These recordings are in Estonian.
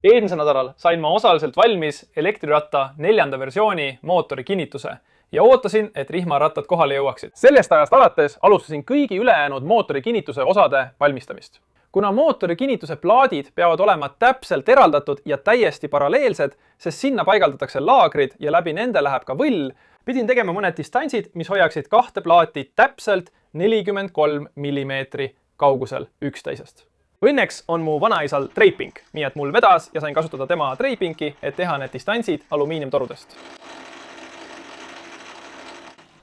Eelmisel nädalal sain ma osaliselt valmis elektriratta 4. versiooni mootori kinnituse ja ootasin, et rihmarattad kohale jõuaksid. Sellest ajast alates alustasin kõigi ülejäänud mootori kinnituse osade valmistamist. Kuna mootori kinnituse plaadid peavad olema täpselt eraldatud ja täiesti paralleelsed, sest sinna paigaldatakse laagrid ja läbi nende läheb ka võll, pidin tegema mõned distantsid, mis hoiaksid kahte plaati täpselt 43 mm kaugusel üksteisest. Õnneks on mu vanaisal treipink, nii et mul vedas ja sain kasutada tema treipinki, et teha need distantsid alumiiniumtorudest.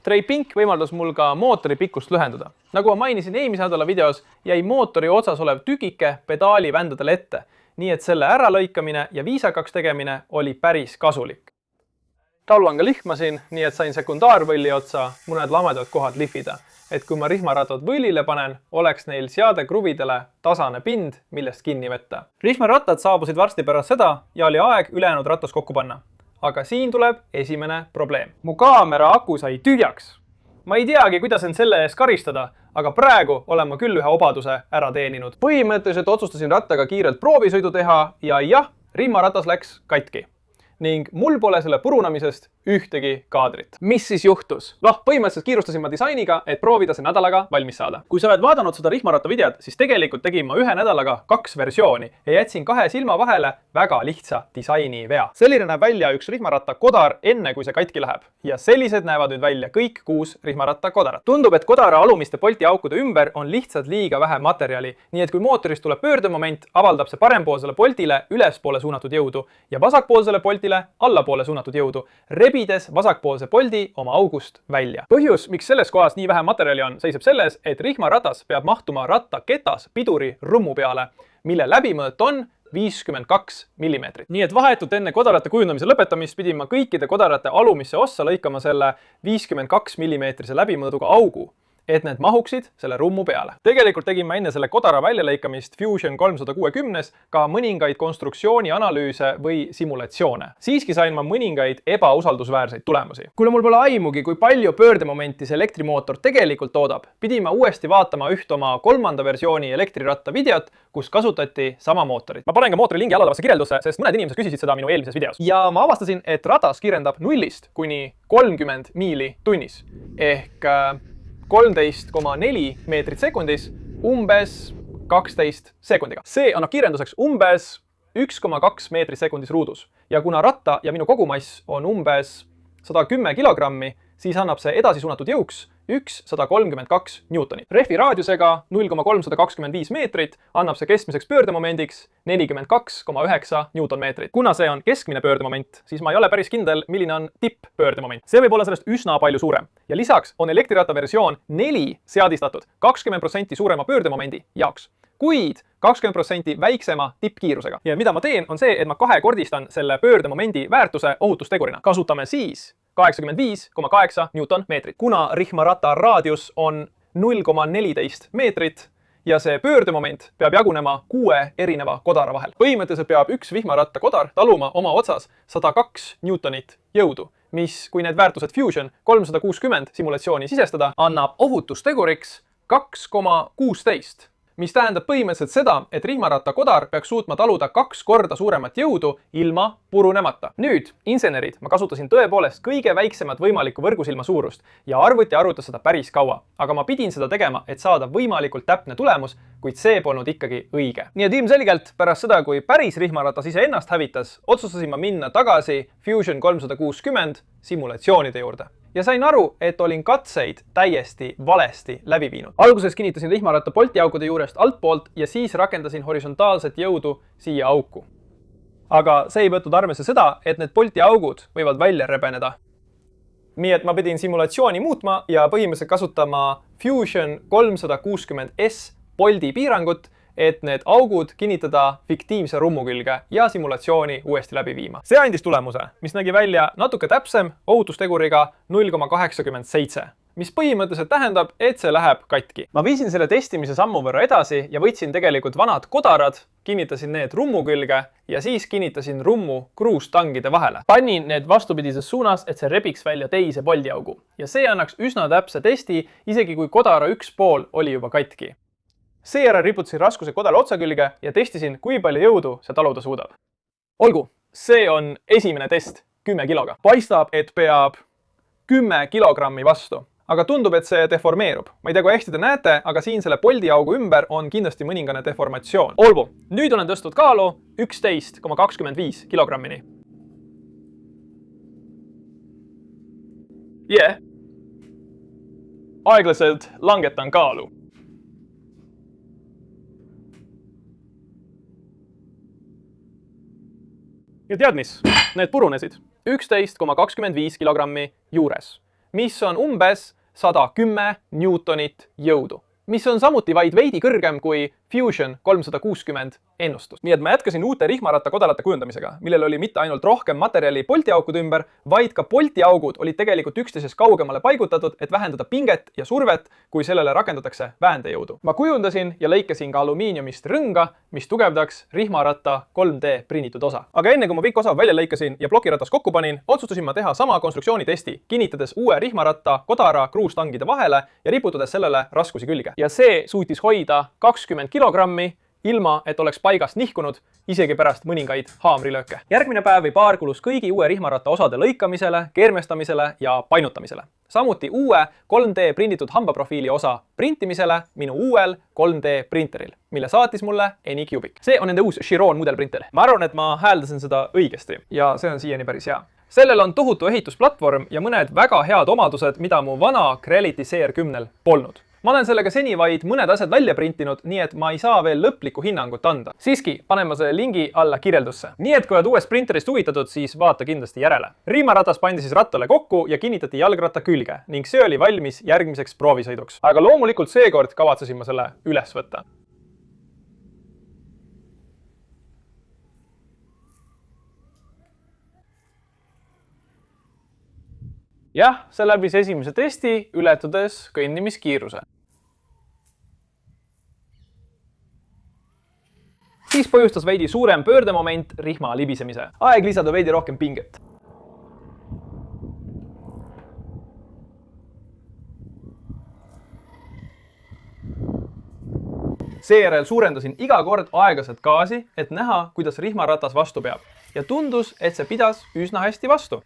Treipink võimaldas mul ka mootori pikkust lühendada. Nagu ma mainisin eelmise nädala videos, jäi mootori otsas olev tükike pedaali vändadele ette, nii et selle äralõikamine ja viisakaks tegemine oli päris kasulik. Talvanga lihmasin, nii et sain sekundaarvõlli otsa mõned lamedad kohad lihvida, et kui ma rihmaratad võllile panen, oleks neil seadekruvidele tasane pind, millest kinni võtta. Rihmarattad saabusid varsti pärast seda ja oli aeg ülejäänud ratas kokku panna. Aga siin tuleb esimene probleem. Mu kaamera aku sai tühjaks. Ma ei teagi, kuidas end selle ees karistada, aga praegu olen ma küll ühe obaduse ära teeninud. Põhimõtteliselt otsustasin rattaga kiirelt proovisõidu teha ja jah, rihmaratas läks katki. Ning mul pole selle purunamisest ühtegi kaadrit. Mis siis juhtus? Põhimõtteliselt kiirustasin ma disainiga, et proovida see nädalaga valmis saada. Kui sa oled vaadanud seda rihmaratta videot, siis tegelikult tegin ma ühe nädalaga 2 versiooni ja jätsin 2 silma vahele väga lihtsa disaini vea. Selline näeb välja üks rihmaratta kodar enne, kui see katki läheb. Ja sellised näevad nüüd välja kõik 6 rihmaratta kodarat. Tundub, et kodara alumiste poltiaukude ümber on lihtsalt liiga vähe materjali, nii et kui mootorist tuleb pöördemoment, avaldab see parempoolsele poltile ülespoole suunatud jõudu ja vasakpoolsele poltile allapoole suunatud jõudu, rebides vasakpoolse poldi oma august välja. Põhjus, miks selles kohas nii vähe materjali on, seisab selles, et rihmaratas peab mahtuma ratta ketas piduri rummu peale, mille läbimõõt on 52 mm. Nii et vahetult enne kodarate kujundamise lõpetamist pidin ma kõikide kodarate alumisse ossa lõikama selle 52 mm läbimõõduga augu, et need mahuksid selle rummu peale. Tegelikult tegin ma enne selle kodara väljalõikamist Fusion 360 ka mõningaid konstruktsiooni analüüse või simulatsioone. Siiski sain ma mõningaid ebausaldusväärseid tulemusi. Kuna mul pole aimugi, kui palju pöördemomenti see elektrimootor tegelikult toodab, pidin ma uuesti vaatama üht oma 3. versiooni elektriratta videot, kus kasutati sama mootorit. Ma panen ka mootori lingi alatavasse kirjeldusse, sest mõned inimesed küsisid seda minu eelmises videos. Ja ma avastasin, et ratas kiirendab 0 kuni 30 miili tunnis ehk 13,4 meetrit sekundis umbes 12 sekundiga. See annab kiirenduseks umbes 1,2 meetrit sekundis ruudus. Ja kuna ratta ja minu kogumass on umbes 110 kilogrammi, siis annab see edasi suunatud jõuks 132 newtonit. Rehvi raadiusega 0,325 meetrit annab see keskmiseks pöördemomendiks 42,9 newtonmeetrit. Kuna see on keskmine pöördemoment, siis ma ei ole päris kindel, milline on tipp-pöördemoment. See võib olla sellest üsna palju suurem. Ja lisaks on elektriratta versioon 4 seadistatud 20% suurema pöördemomendi jaoks, kuid 20% väiksema tippkiirusega. Ja mida ma teen, on see, et ma kahekordistan selle pöördemomendi väärtuse ohutustegurina. Kasutame siis 85,8 newtonmeetrit. Kuna rihmarata raadius on 0,14 meetrit ja see pöördemoment peab jagunema 6 erineva kodara vahel. Põhimõtteliselt peab üks rihmaratta kodar taluma oma otsas 102 newtonit jõudu, mis, kui need väärtused Fusion 360 simulatsiooni sisestada, annab ohutusteguriks 2,16. Mis tähendab põhimõtteliselt seda, et rihmaratta kodar peaks suutma taluda 2 korda suuremat jõudu ilma purunemata. Nüüd, insenerid, ma kasutasin tõepoolest kõige väiksemat võimalikku võrgusilma suurust ja arvuti arvutas seda päris kaua. Aga ma pidin seda tegema, et saada võimalikult täpne tulemus, kuid see polnud ikkagi õige. Nii et ilmselgelt pärast seda, kui päris rihmaratas iseennast hävitas, otsustasin ma minna tagasi Fusion 360 simulatsioonide juurde. Ja sain aru, et olin katseid täiesti valesti läbi viinud. Alguses kinnitasin rihmaratta poltiaukude juurest altpoolt ja siis rakendasin horisontaalset jõudu siia auku. Aga see ei võtnud arvesse seda, et need poltiaugud võivad välja rebeneda. Nii et ma pidin simulatsiooni muutma ja põhimõtteliselt kasutama Fusion 360S poldi piirangut, et need augud kinnitada fiktiivse rummu külge ja simulatsiooni uuesti läbi viima. See andis tulemuse, mis nägi välja natuke täpsem ohutusteguriga 0,87, mis põhimõtteliselt tähendab, et see läheb katki. Ma viisin selle testimise sammu võrra edasi ja võtsin tegelikult vanad kodarad, kinnitasin need rummu külge ja siis kinnitasin rummu kruustangide vahele. Panin need vastupidises suunas, et see rebiks välja teise poldiaugu. Ja see annaks üsna täpse testi, isegi kui kodara üks pool oli juba katki. Seejärel riputasin raskuse kodale otsa külge ja testisin, kui palju jõudu see taluda suudab. Olgu, see on esimene test 10 kiloga. Paistab, et peab 10 kilogrammi vastu. Aga tundub, et see deformeerub. Ma ei tea, kui hästi te näete, aga siin selle poldiaugu ümber on kindlasti mõningane deformatsioon. Olgu, nüüd olen tõstnud kaalu 11,25 kilogrammini. Aeglaselt langetan kaalu. Ja tead mis? Need purunesid 11,25 kilogrammi juures, mis on umbes 110 newtonit jõudu, mis on samuti vaid veidi kõrgem kui Fusion 360 ennustus. Nii et ma jätkasin uute rihmarattakodelate kujundamisega, millel oli mitte ainult rohkem materjali poltiaukude ümber, vaid ka poltiaugud olid tegelikult üksteisest kaugemale paigutatud, et vähendada pinget ja survet, kui sellele rakendatakse väändejõudu. Ma kujundasin ja lõikasin ka alumiiniumist rõnga, mis tugevdaks rihmaratta 3D prinnitud osa. Aga enne kui ma kõik osad välja lõikasin ja plokiratas kokku panin, otsustasin ma teha sama konstruktsioonitesti, kinnitades uue rihmaratta kodara kruustangide vahele ja riputades sellele raskusi külge. Ja see suutis hoida 20 kilogrammi, ilma et oleks paigast nihkunud, isegi pärast mõningaid haamrilööke. Järgmine päev või paar kulus kõigi uue rihmaratta osade lõikamisele, keermestamisele ja painutamisele. Samuti uue 3D prinditud hambaprofiili osa printimisele minu uuel 3D printeril, mille saatis mulle Anycubic. See on nende uus Chiron mudelprinter. Ma arvan, et ma hääldasin seda õigesti ja see on siiani päris hea. Sellel on tohutu ehitusplatvorm ja mõned väga head omadused, mida mu vana Creality CR10 polnud. Ma olen sellega seni vaid mõned asjad välja printinud, nii et ma ei saa veel lõplikku hinnangut anda. Siiski, panen ma selle lingi alla kirjeldusse. Nii et kui oled uuest printerist huvitatud, siis vaata kindlasti järele. Rihmaratas pandi siis rattale kokku ja kinnitati jalgratta külge ning see oli valmis järgmiseks proovisõiduks. Aga loomulikult seekord kavatsesin ma selle üles võtta. Jah, see läbis esimese testi, ületades kõnnimiskiiruse. Siis põhjustas veidi suurem pöördemoment rihma libisemise. Aeg lisada veidi rohkem pinget. Seejärel suurendasin iga kord aeglaselt gaasi, et näha, kuidas rihmaratas vastu peab. Ja tundus, et see pidas üsna hästi vastu.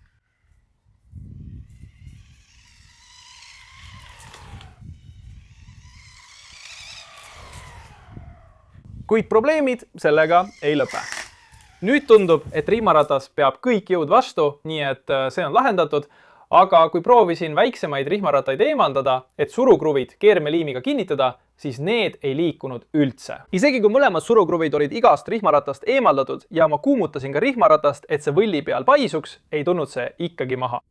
Kuid probleemid sellega ei lõpe. Nüüd tundub, et rihmaratas peab kõik jõud vastu, nii et see on lahendatud, aga kui proovisin väiksemaid rihmarattaid eemaldada, et surukruvid keermeliimiga kinnitada, siis need ei liikunud üldse. Isegi kui mõlemad surukruvid olid igast rihmaratast eemaldatud ja ma kuumutasin ka rihmaratast, et see võlli peal paisuks, ei tulnud see ikkagi maha.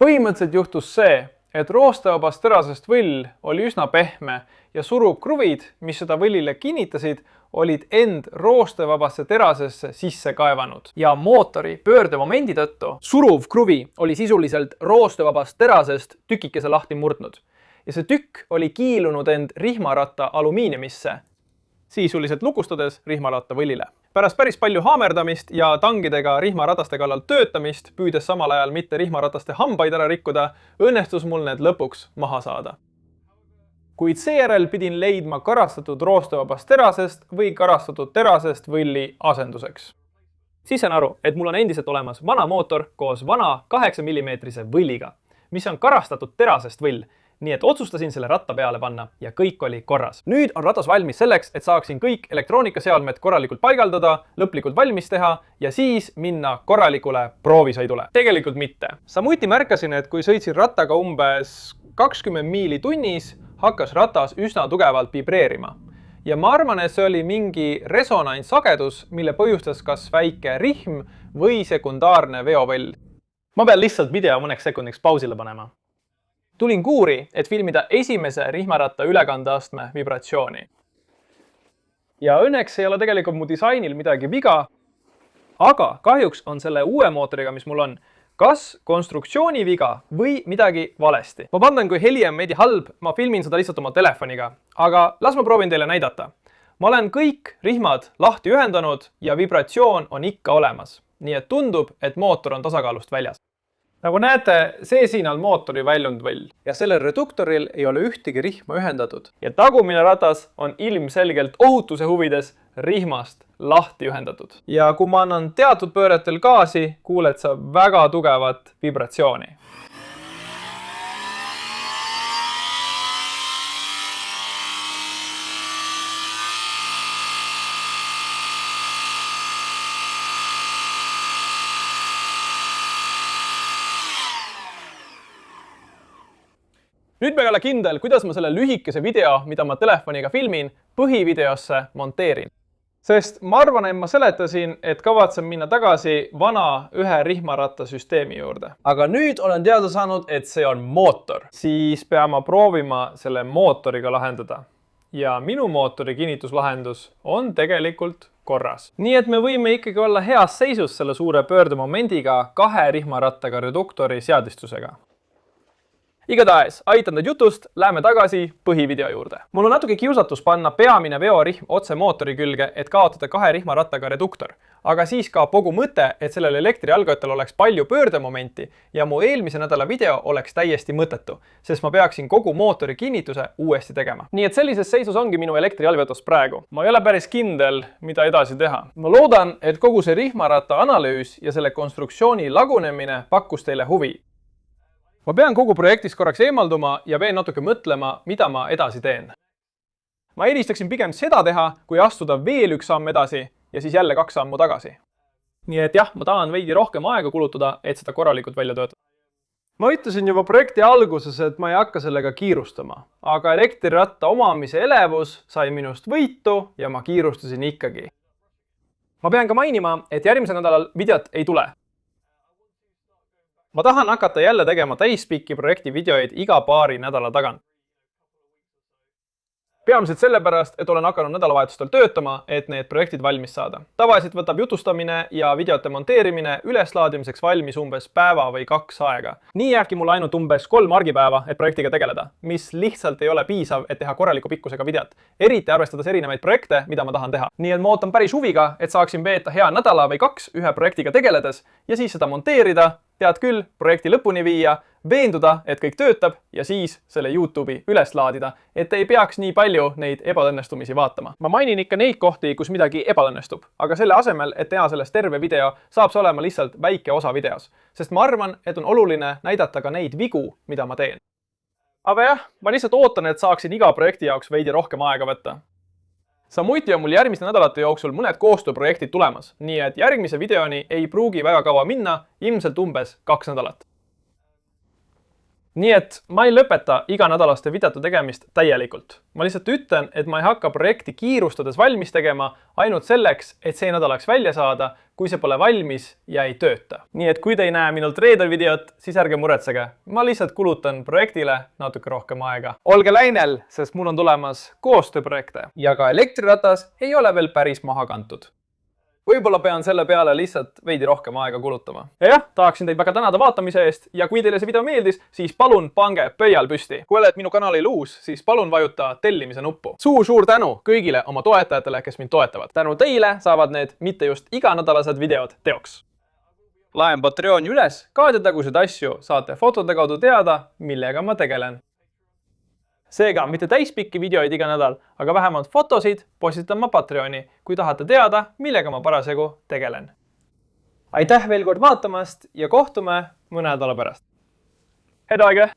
Põhimõtteliselt juhtus see, et roostevabast terasest võll oli üsna pehme ja surukruvid, mis seda võllile kinnitasid, olid end roostevabasse terasesse sisse kaevanud. Ja mootori pöördemomendi tõttu suruv kruvi oli sisuliselt roostevabast terasest tükikese lahti murdnud. Ja see tükk oli kiilunud end rihmaratta alumiiniumisse, sisuliselt lukustades rihmaratta võllile. Pärast päris palju haamerdamist ja tangidega rihmarataste kallal töötamist, püüdes samal ajal mitte rihmarataste hambaid ära rikkuda, õnnestus mul need lõpuks maha saada. Kuid seejärel pidin leidma karastatud roostevabast terasest või karastatud terasest võlli asenduseks. Siis saan aru, et mul on endiselt olemas vana mootor koos vana 8 mm võlliga, mis on karastatud terasest võll, nii et otsustasin selle ratta peale panna ja kõik oli korras. Nüüd on ratas valmis selleks, et saaksin kõik elektroonikaseadmed korralikult paigaldada, lõplikult valmis teha ja siis minna korralikule proovisõidule. Tegelikult mitte. Samuti märkasin, et kui sõitsin rattaga umbes 20 miili tunnis, hakkas ratas üsna tugevalt vibreerima. Ja ma arvan, et see oli mingi resonanssagedus, mille põhjustas kas väike rihm või sekundaarne veovõll. Ma pean lihtsalt video mõneks sekundiks pausile panema. Tulin kuuri, et filmida esimese rihmaratta ülekandeastme vibratsiooni. Ja õnneks ei ole tegelikult mu disainil midagi viga, aga kahjuks on selle uue mootoriga, mis mul on, kas konstruktsiooni viga või midagi valesti. Ma pandan, kui heli on veidi halb, ma filmin seda lihtsalt oma telefoniga, aga las ma proovin teile näidata. Ma olen kõik rihmad lahti ühendanud ja vibratsioon on ikka olemas, nii et tundub, et mootor on tasakaalust väljas. Nagu näete, see siin on mootori väljund võll ja sellel reduktoril ei ole ühtegi rihma ühendatud. Ja tagumine ratas on ilmselgelt ohutuse huvides rihmast lahti ühendatud. Ja kui ma annan teatud pööretel gaasi, kuuled sa väga tugevat vibratsiooni. Nüüd ma ei ole kindel, kuidas ma selle lühikese video, mida ma telefoniga filmin, põhivideosse monteerin. Sest ma arvan, et ma seletasin, et kavatsen minna tagasi vana ühe rihmaratta süsteemi juurde. Aga nüüd olen teada saanud, et see on mootor. Siis pean ma proovima selle mootoriga lahendada. Ja minu mootori kinnituslahendus on tegelikult korras. Nii et me võime ikkagi olla heas seisus selle suure pöördemomendiga 2 rihmarattaga reduktori seadistusega. Igatahes, aitan teid jutust, läheme tagasi põhivideo juurde. Mul on natuke kiusatus panna peamine veorihm otse mootori külge, et kaotada 2 rihmarattaga reduktor. Aga siis kaob kogu mõte, et sellel elektrialgatel oleks palju pöördemomenti ja mu eelmise nädala video oleks täiesti mõttetu, sest ma peaksin kogu mootori kinnituse uuesti tegema. Nii et sellises seisus ongi minu elektrijalgatus praegu. Ma ei ole päris kindel, mida edasi teha. Ma loodan, et kogu see rihmaratta analüüs ja selle konstruktsiooni lagunemine pakkus teile huvi. Ma pean kogu projektist korraks eemalduma ja veel natuke mõtlema, mida ma edasi teen. Ma eelistaksin pigem seda teha, kui astuda veel üks samm edasi ja siis jälle 2 sammu tagasi. Nii et jah, ma tahan veidi rohkem aega kulutada, et seda korralikult välja töötada. Ma ütlesin juba projekti alguses, et ma ei hakka sellega kiirustama, aga elektriratta omamise elevus sai minust võitu ja ma kiirustasin ikkagi. Ma pean ka mainima, et järgmisel nädalal videot ei tule. Ma tahan hakata jälle tegema täispikki projekti videoid iga paari nädala tagant. Peamiselt sellepärast, et olen hakanud nädalavahetustel töötama, et need projektid valmis saada. Tavaliselt võtab jutustamine ja videote monteerimine üleslaadimiseks valmis umbes päeva või 2 aega. Nii jääbki mul ainult umbes 3 argipäeva, et projektiga tegeleda, mis lihtsalt ei ole piisav, et teha korraliku pikkusega videot. Eriti arvestades erinevaid projekte, mida ma tahan teha. Nii et ma ootan päris huviga, et saaksin veeta hea nädala või 2 ühe projektiga tegeledes ja siis seda monteerida, tead küll, projekti lõpuni viia, veenduda, et kõik töötab ja siis selle YouTube'i üles laadida, et ei peaks nii palju neid ebaõnnestumisi vaatama. Ma mainin ikka neid kohti, kus midagi ebaõnnestub, aga selle asemel, et teha sellest terve video, saab see olema lihtsalt väike osa videos, sest ma arvan, et on oluline näidata ka neid vigu, mida ma teen. Aga jah, ma lihtsalt ootan, et saaksin iga projekti jaoks veidi rohkem aega võtta. Samuti on mul järgmiste nädalate jooksul mõned koostööprojektid tulemas, nii et järgmise videoni ei pruugi väga kaua minna, ilmselt umbes 2 nädalat. Nii et ma ei lõpeta iganädalaste videote tegemist täielikult. Ma lihtsalt ütlen, et ma ei hakka projekti kiirustades valmis tegema ainult selleks, et see nädal oleks välja saada, kui see pole valmis ja ei tööta. Nii et kui te ei näe minult reedel videot, siis ärge muretsege. Ma lihtsalt kulutan projektile natuke rohkem aega. Olge läinel, sest mul on tulemas koostööprojekte. Ja ka elektriratas ei ole veel päris maha kantud. Võib-olla pean selle peale lihtsalt veidi rohkem aega kulutama. Ja jah, tahaksin teid väga tänada vaatamise eest ja kui teile see video meeldis, siis palun pange pöial püsti. Kui oled minu kanalil uus, siis palun vajuta tellimise nuppu. Suur tänu kõigile oma toetajatele, kes mind toetavad. Tänu teile saavad need mitte just iganädalased videod teoks. Laen Patreoni üles, kaarditaguseid asju saate fotode kaudu teada, millega ma tegelen. Seega, mitte täispikki videoid iga nädal, aga vähemalt fotosid postitan ma Patreoni, kui tahate teada, millega ma parasjagu tegelen. Aitäh veel kord vaatamast ja kohtume mõne nädala pärast. Head aega!